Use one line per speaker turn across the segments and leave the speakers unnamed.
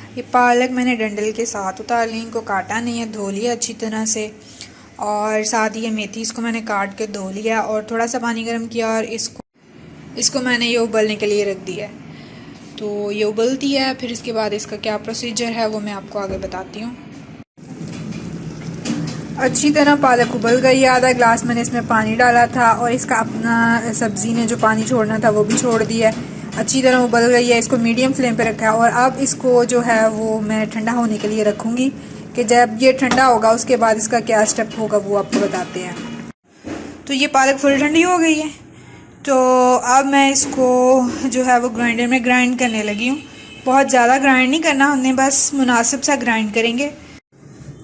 ये पालक मैंने डंडल के साथ उतार ली, इनको काटा नहीं है, धो लिया अच्छी तरह से। और साथ ही ये मेथी, इसको मैंने काट के धो लिया और थोड़ा सा पानी गर्म किया और इसको मैंने ये उबलने के लिए रख दिया है। तो ये उबलती है, फिर इसके बाद इसका क्या प्रोसीजर है वो मैं आपको आगे बताती हूँ। अच्छी तरह पालक उबल गई है, आधा ग्लास मैंने इसमें पानी डाला था और इसका अपना सब्ज़ी ने जो पानी छोड़ना था वो भी छोड़ दिया है। अच्छी तरह उबल गई है, इसको मीडियम फ्लेम पे रखा है और अब इसको जो है वो मैं ठंडा होने के लिए रखूँगी कि जब ये ठंडा होगा उसके बाद इसका क्या स्टेप होगा वो आपको बताते हैं। तो ये पालक फुल ठंडी हो गई है, तो अब मैं इसको जो है वो ग्राइंडर में ग्राइंड करने लगी हूँ। बहुत ज़्यादा ग्राइंड नहीं करना हमने, बस मुनासिब सा ग्राइंड करेंगे।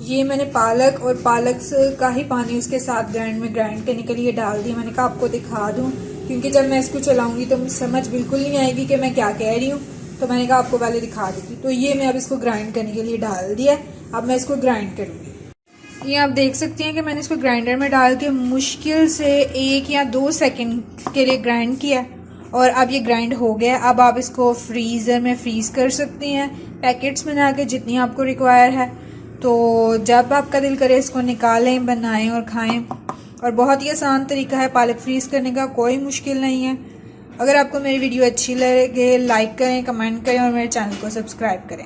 ये मैंने पालक और पालक का ही पानी उसके साथ ग्राइंड करने के लिए डाल दिया। मैंने कहा आपको दिखा दूँ, क्योंकि जब मैं इसको चलाऊंगी तो समझ बिल्कुल नहीं आएगी कि मैं क्या कह रही हूँ, तो मैंने कहा आपको पहले दिखा दूँगी। तो ये मैं अब इसको ग्राइंड करने के लिए डाल दिया। अब मैं इसको ग्राइंड करूँगी। ये आप देख सकते हैं कि मैंने इसको ग्राइंडर में डाल के मुश्किल से 1 या 2 सेकंड के लिए ग्राइंड किया और अब ये ग्राइंड हो गया। अब आप इसको फ्रीज़र में फ्रीज़ कर सकते हैं, पैकेट्स में के जितनी आपको रिक्वायर है। तो जब आपका दिल करे इसको निकालें, बनाएं और खाएं। और बहुत ही आसान तरीका है पालक फ्रीज़ करने का, कोई मुश्किल नहीं है। अगर आपको मेरी वीडियो अच्छी लगे लाइक करें, कमेंट करें और मेरे चैनल को सब्सक्राइब करें।